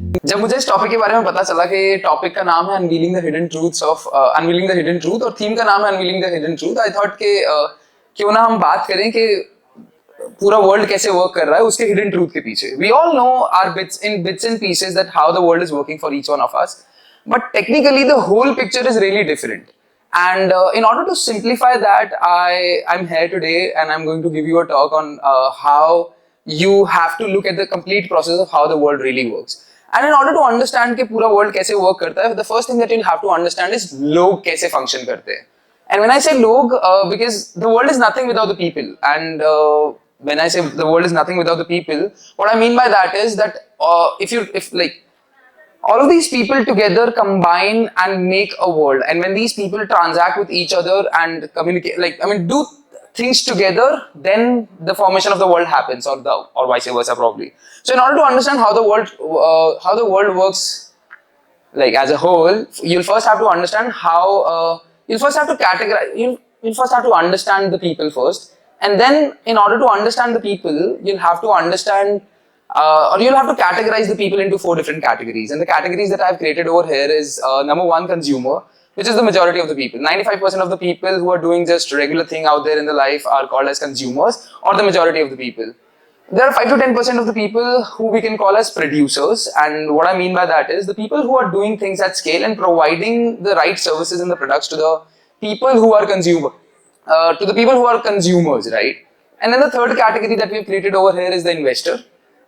जब मुझे इस टॉपिक के बारे में पता चला कि टॉपिक का नाम है unveiling the hidden truths of unveiling the hidden truth और थीम का नाम है unveiling the hidden truth, I thought कि क्यों ना हम बात करें कि पूरा वर्ल्ड कैसे वर्क कर रहा है उसके हिडन ट्रूथ के पीछे. We all know are bits and pieces that how the world is working for each one of us, but technically the whole picture is really different. And in order to simplify that, I'm here today and I'm going to give you a talk on how you have to look at the complete process of how the world really works. And in order to understand कि पूरा world कैसे work करता है, the first thing that you'll have to understand is लोग कैसे function करते हैं. And when I say log, because the world is nothing without the people. And when I say the world is nothing without the people, what I mean by that is that if like all of these people together combine and make a world, and when these people transact with each other and communicate, like I mean, do things together, then the formation of the world happens, or vice versa probably. So in order to understand how the world works, like as a whole, you'll first have to understand how. You'll first have to categorize, you'll first have to understand the people first, and then in order to understand the people, you'll have to understand or you'll have to categorize the people into 4 different categories. And the categories that I've created over here is number 1, consumer, which is the majority of the people. 95% of the people who are doing just regular thing out there in the life are called as consumers, or the majority of the people. There are 5 to 10% of the people who we can call as producers, and what I mean by that is the people who are doing things at scale and providing the right services and the products to the people who are consumers, right? And then the third category that we've created over here is the investor,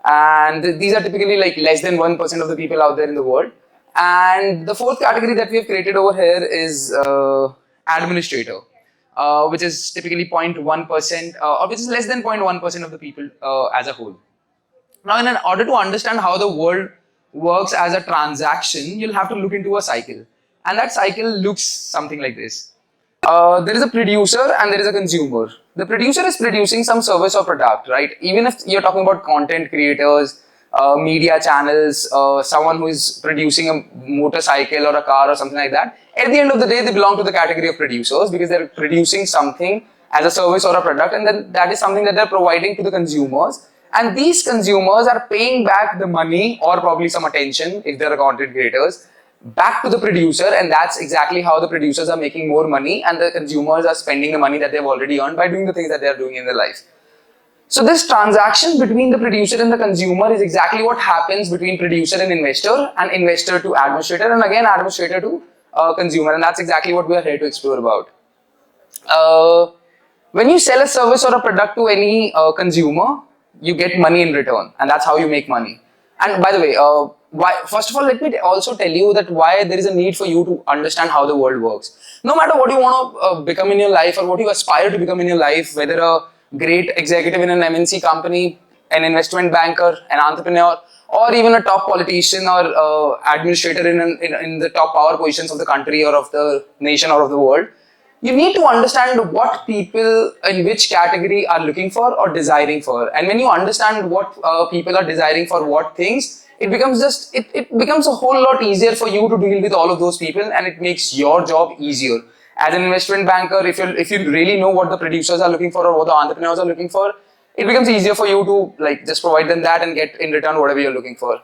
and these are typically like less than 1% of the people out there in the world. And the fourth category that we've created over here is administrator. Which is typically 0.1%, or which is less than 0.1% of the people as a whole. Now, in order to understand how the world works as a transaction, you'll have to look into a cycle. And that cycle looks something like this. There is a producer and there is a consumer. The producer is producing some service or product, right? Even if you're talking about content creators, media channels, someone who is producing a motorcycle or a car or something like that, at the end of the day, they belong to the category of producers because they're producing something as a service or a product, and then that is something that they're providing to the consumers. And these consumers are paying back the money or probably some attention, if they're content creators, back to the producer, and that's exactly how the producers are making more money, and the consumers are spending the money that they've already earned by doing the things that they're doing in their life. So this transaction between the producer and the consumer is exactly what happens between producer and investor to administrator, and again administrator to consumer, and that's exactly what we are here to explore about. When you sell a service or a product to any consumer, you get money in return, and that's how you make money. And by the way, first of all, let me also tell you that why there is a need for you to understand how the world works. No matter what you want to become in your life or what you aspire to become in your life, whether a great executive in an MNC company, an investment banker, an entrepreneur, or even a top politician or administrator in the top power positions of the country or of the nation or of the world, you need to understand what people in which category are looking for or desiring for. And when you understand what people are desiring for what things, it becomes a whole lot easier for you to deal with all of those people, and it makes your job easier. As an investment banker, if you really know what the producers are looking for or what the entrepreneurs are looking for, it becomes easier for you to like just provide them that and get in return whatever you're looking for.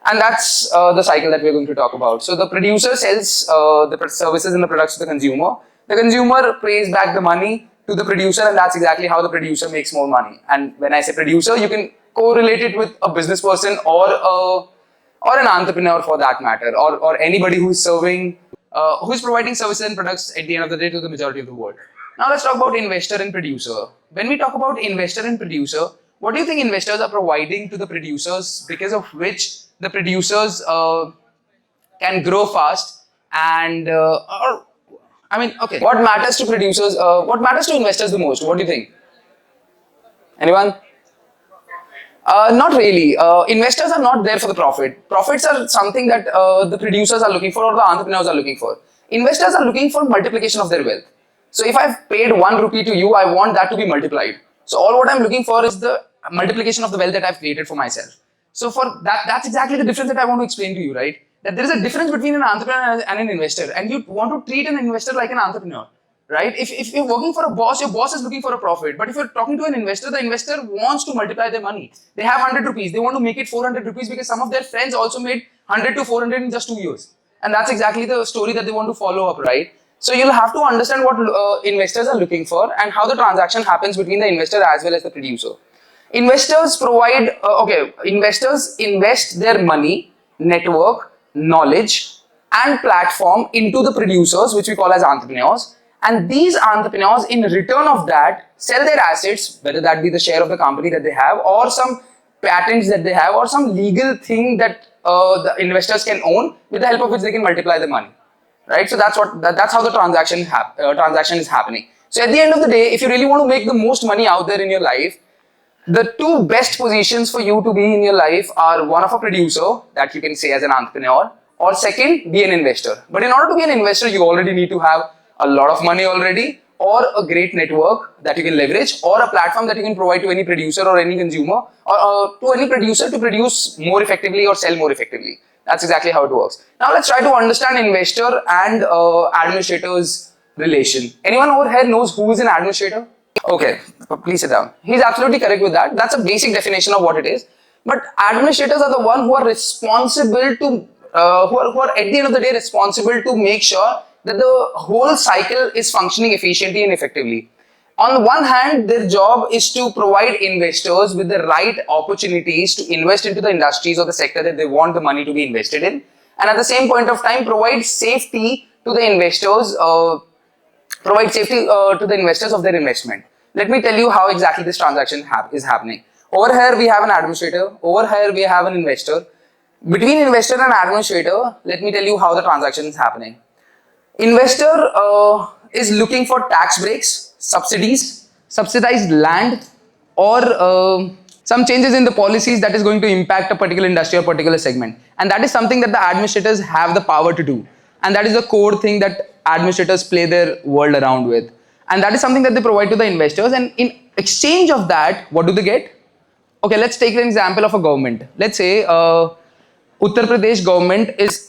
And that's the cycle that we're going to talk about. So the producer sells the services and the products to the consumer. The consumer pays back the money to the producer, and that's exactly how the producer makes more money. And when I say producer, you can correlate it with a business person or an entrepreneur for that matter, or anybody who's providing services and products at the end of the day to the majority of the world. Now let's talk about investor and producer. When we talk about investor and producer, what do you think investors are providing to the producers because of which the producers can grow fast and what matters to producers, what matters to investors the most? What do you think? Anyone? Not really. Investors are not there for the profit. Profits are something that the producers are looking for or the entrepreneurs are looking for. Investors are looking for multiplication of their wealth. So if I've paid 1 rupee to you, I want that to be multiplied. So all what I'm looking for is the multiplication of the wealth that I've created for myself. So for that, that's exactly the difference that I want to explain to you, right? That there is a difference between an entrepreneur and an investor, and you want to treat an investor like an entrepreneur. right? If you're working for a boss, your boss is looking for a profit. But if you're talking to an investor, the investor wants to multiply their money. They have 100 rupees. They want to make it 400 rupees because some of their friends also made 100 to 400 in just 2 years. And that's exactly the story that they want to follow up, right? So you'll have to understand what investors are looking for and how the transaction happens between the investor as well as the producer. Investors provide, investors invest their money, network, knowledge, and platform into the producers, which we call as entrepreneurs. And these entrepreneurs, in return of that, sell their assets, whether that be the share of the company that they have, or some patents that they have, or some legal thing that the investors can own, with the help of which they can multiply the money. Right? So that's how the transaction is happening. So at the end of the day, if you really want to make the most money out there in your life, the two best positions for you to be in your life are one of a producer, that you can say as an entrepreneur, or second, be an investor. But in order to be an investor, you already need to have a lot of money already, or a great network that you can leverage, or a platform that you can provide to any producer or any consumer, or to any producer to produce more effectively or sell more effectively. That's exactly how it works. Now let's try to understand investor and administrator's relation. Anyone over here knows who is an administrator? Okay, please sit down. He's absolutely correct with that. That's a basic definition of what it is. But administrators are the one who are responsible to, who are at the end of the day responsible to make sure that the whole cycle is functioning efficiently and effectively. On the one hand, their job is to provide investors with the right opportunities to invest into the industries or the sector that they want the money to be invested in. And at the same point of time, provide safety to the investors, of their investment. Let me tell you how exactly this transaction is happening. Over here we have an administrator, over here we have an investor. Between investor and administrator, let me tell you how the transaction is happening. Investor is looking for tax breaks, subsidies, subsidized land, or some changes in the policies that is going to impact a particular industry or particular segment. And that is something that the administrators have the power to do. And that is the core thing that administrators play their world around with. And that is something that they provide to the investors. And in exchange of that, what do they get? Okay, let's take an example of a government. Let's say Uttar Pradesh government is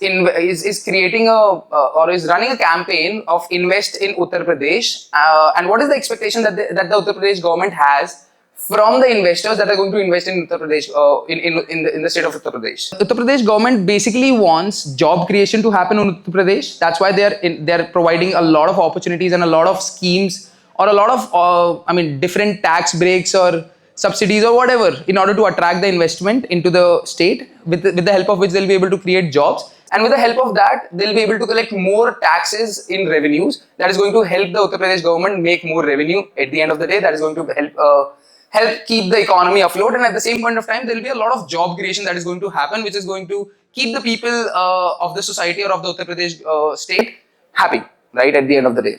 creating or is running a campaign of invest in Uttar Pradesh. And what is the expectation that the Uttar Pradesh government has from the investors that are going to invest in Uttar Pradesh, in the state of Uttar Pradesh? Uttar Pradesh government basically wants job creation to happen in Uttar Pradesh. That's why they're providing a lot of opportunities and a lot of schemes, or a lot of different tax breaks or subsidies or whatever, in order to attract the investment into the state, with the help of which they'll be able to create jobs. And with the help of that, they'll be able to collect more taxes in revenues. That is going to help the Uttar Pradesh government make more revenue at the end of the day. That is going to help keep the economy afloat, and at the same point of time, there will be a lot of job creation that is going to happen, which is going to keep the people of the society or of the Uttar Pradesh state happy, right, at the end of the day.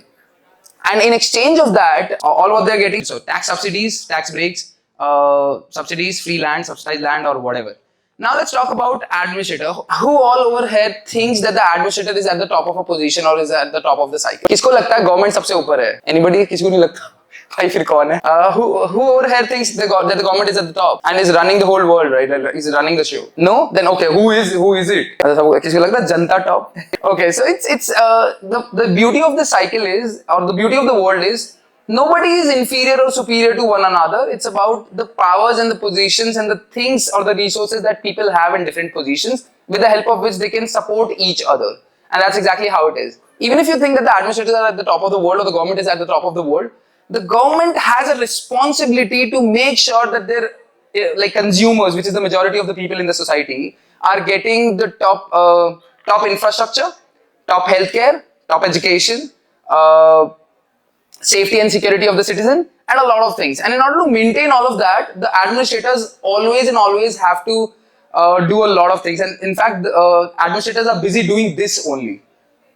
And in exchange of that, all what they're getting, so tax subsidies, tax breaks, subsidies, free land, subsidized land, or whatever. Now let's talk about administrator. Who all over here thinks that the administrator is at the top of a position or is at the top of the cycle? किसको लगता है government सबसे ऊपर है? Anybody? किसी को नहीं लगता? भाई फिर कौन है? Who over here thinks that the government is at the top and is running the whole world, right? Is running the show? No? Then okay, who is it? किसी को लगता है जनता top? Okay, so it's the beauty of the cycle is, or the beauty of the world is, nobody is inferior or superior to one another. It's about the powers and the positions and the things or the resources that people have in different positions, with the help of which they can support each other. And that's exactly how it is. Even if you think that the administrators are at the top of the world or the government is at the top of the world, the government has a responsibility to make sure that their like consumers, which is the majority of the people in the society, are getting the top infrastructure, top healthcare, top education, safety and security of the citizen, and a lot of things. And in order to maintain all of that, the administrators always have to do a lot of things. And in fact, the administrators are busy doing this only.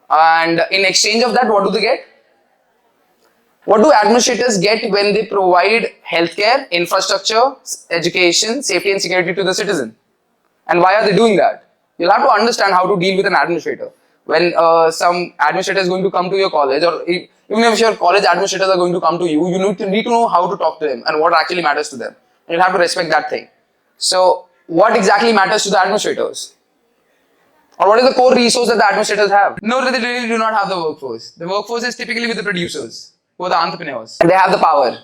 And in exchange of that, what do they get? What do administrators get when they provide healthcare, infrastructure, education, safety and security to the citizen? And why are they doing that? You'll have to understand how to deal with an administrator. When some administrator is going to come to your college, or even if your college administrators are going to come to you, you need to know how to talk to them and what actually matters to them. And you'll have to respect that thing. So what exactly matters to the administrators? Or what is the core resource that the administrators have? No, they really do not have the workforce. The workforce is typically with the producers, who are the entrepreneurs. And they have the power.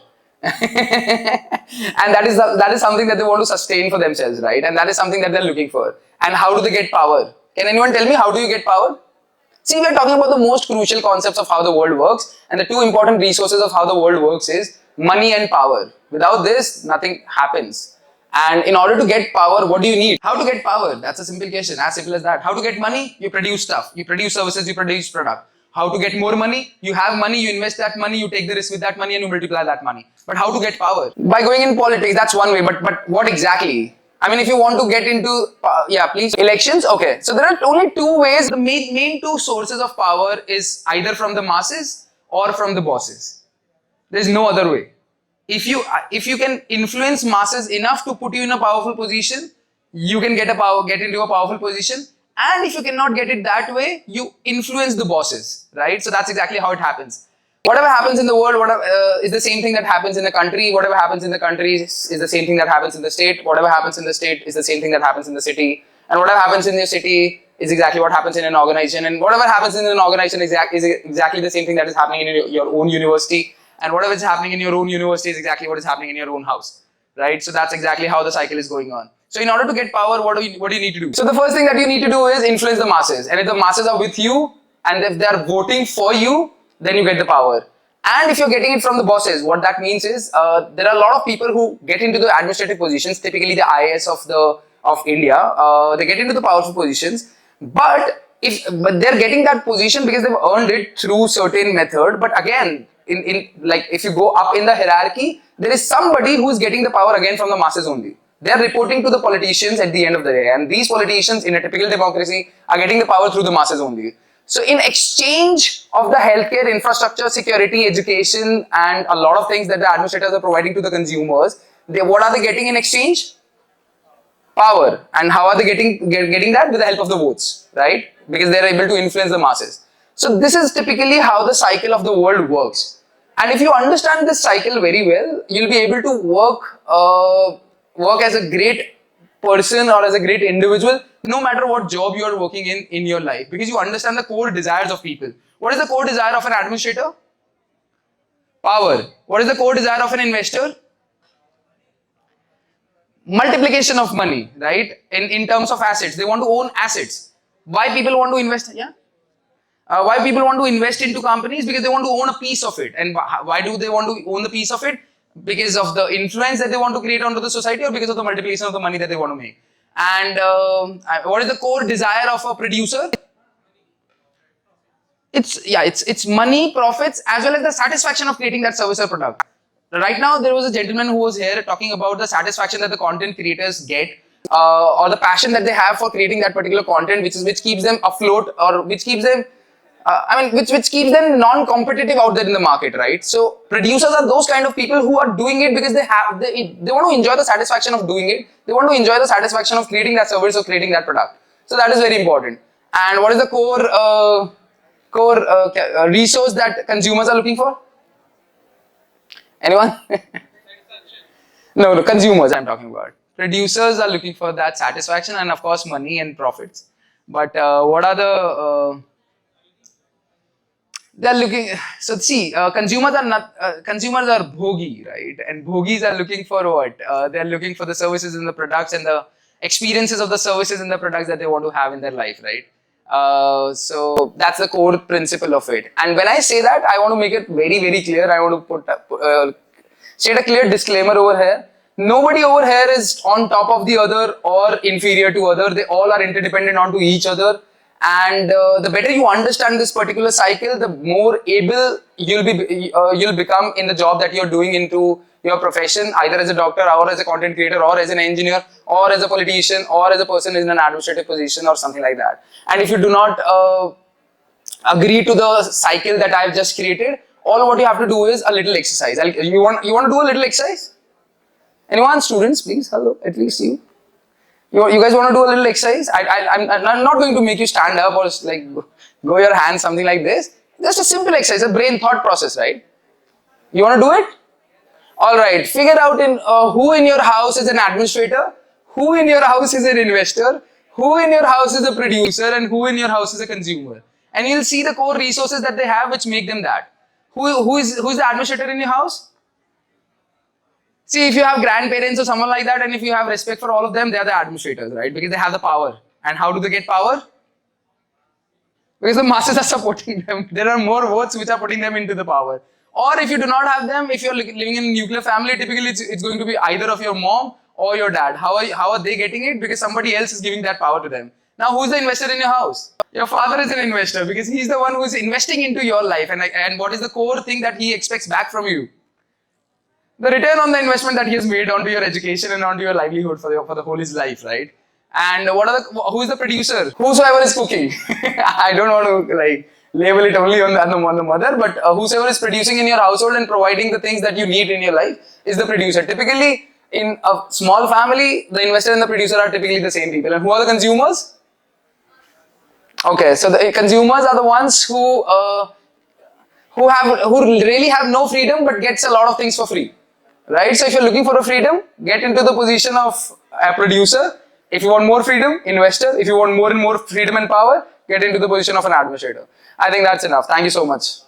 And that is something that they want to sustain for themselves, right? And that is something that they're looking for. And how do they get power? Can anyone tell me how do you get power? See, we are talking about the most crucial concepts of how the world works, and the two important resources of how the world works is money and power. Without this, nothing happens. And in order to get power, what do you need? How to get power? That's a simple question, as simple as that. How to get money? You produce stuff, you produce services, you produce product. How to get more money? You have money, you invest that money, you take the risk with that money and you multiply that money. But how to get power? By going in politics, that's one way, but what exactly? I mean, if you want to get into, yeah, please, elections, okay. So there are only two ways. The main two sources of power is either from the masses or from the bosses. There's no other way. If you can influence masses enough to put you in a powerful position, you can get into a powerful position. And if you cannot get it that way, you influence the bosses, right? So that's exactly how it happens. Whatever happens in the world, is the same thing that happens in the country. Whatever happens in the country is the same thing that happens in the state. Whatever happens in the state is the same thing that happens in the city. And whatever happens in your city is exactly what happens in an organization. And whatever happens in an organization is exactly the same thing that is happening in your own university. And whatever is happening in your own university is exactly what is happening in your own house, right? So that's exactly how the cycle is going on. So in order to get power, what do you need to do? So the first thing that you need to do is influence the masses. And if the masses are with you and if they are voting for you, then you get the power. And if you're getting it from the bosses, what that means is there are a lot of people who get into the administrative positions, typically the IAS of India. They get into the powerful positions, but they're getting that position because they've earned it through certain method. But again, like if you go up in the hierarchy, there is somebody who is getting the power again from the masses only. They are reporting to the politicians at the end of the day, and these politicians in a typical democracy are getting the power through the masses only. So in exchange of the healthcare infrastructure, security, education, and a lot of things that the administrators are providing to the consumers, what are they getting in exchange? Power. And how are they getting that? With the help of the votes, right? Because they are able to influence the masses. So this is typically how the cycle of the world works. And if you understand this cycle very well, you'll be able to work as a great person or as a great individual, no matter what job you are working in your life, because you understand the core desires of people. What is the core desire of an administrator? Power. What is the core desire of an investor? Multiplication of money, right? In terms of assets, they want to own assets. Why people want to invest? Yeah. Why people want to invest into companies? Because they want to own a piece of it. And why do they want to own the piece of it? Because of the influence that they want to create onto the society, or because of the multiplication of the money that they want to make. And what is the core desire of a producer? It's money, profits, as well as the satisfaction of creating that service or product. Right now, there was a gentleman who was here talking about the satisfaction that the content creators get, or the passion that they have for creating that particular content, which keeps them afloat, or which keeps them which keeps them non-competitive out there in the market, right? So producers are those kind of people who are doing it because they want to enjoy the satisfaction of doing it. They want to enjoy the satisfaction of creating that service or creating that product. So that is very important. And what is the core resource that consumers are looking for? Anyone? No, consumers I'm talking about. Producers are looking for that satisfaction and of course money and profits. But what are the they're looking, so see, consumers are bhogi, right? And bhogis are looking for what? They're looking for the services and the products and the experiences of the services and the products that they want to have in their life, right? So that's the core principle of it. And when I say that, I want to make it very, very clear. I want to state a clear disclaimer over here. Nobody over here is on top of the other or inferior to other. They all are interdependent onto each other. And the better you understand this particular cycle, the more able you'll become in the job that you're doing into your profession, either as a doctor or as a content creator or as an engineer or as a politician or as a person in an administrative position or something like that. And if you do not agree to the cycle that I've just created, all what you have to do is a little exercise. You want to do a little exercise? Anyone? Students, please. Hello, at least you. You guys want to do a little exercise? I'm not going to make you stand up or like go your hands, something like this. Just a simple exercise, a brain thought process, right? You want to do it? All right. Figure out who in your house is an administrator, who in your house is an investor, who in your house is a producer and who in your house is a consumer. And you'll see the core resources that they have which make them that. Who's the administrator in your house? See, if you have grandparents or someone like that, and if you have respect for all of them, they are the administrators, right? Because they have the power. And how do they get power? Because the masses are supporting them. There are more votes which are putting them into the power. Or if you do not have them, if you're living in a nuclear family, typically it's going to be either of your mom or your dad. How are they getting it? Because somebody else is giving that power to them. Now, who's the investor in your house? Your father is an investor because he's the one who's investing into your life. And what is the core thing that he expects back from you? The return on the investment that he has made onto your education and onto your livelihood for the whole his life, right? And who is the producer? Whosoever is cooking. I don't want to label it only on the mother, but whosoever is producing in your household and providing the things that you need in your life is the producer. Typically, in a small family, the investor and the producer are typically the same people. And who are the consumers? Okay, so the consumers are the ones who really have no freedom but gets a lot of things for free, right? So if you're looking for a freedom, get into the position of a producer. If you want more freedom, investor. If you want more and more freedom and power, get into the position of an administrator. I think that's enough. Thank you so much.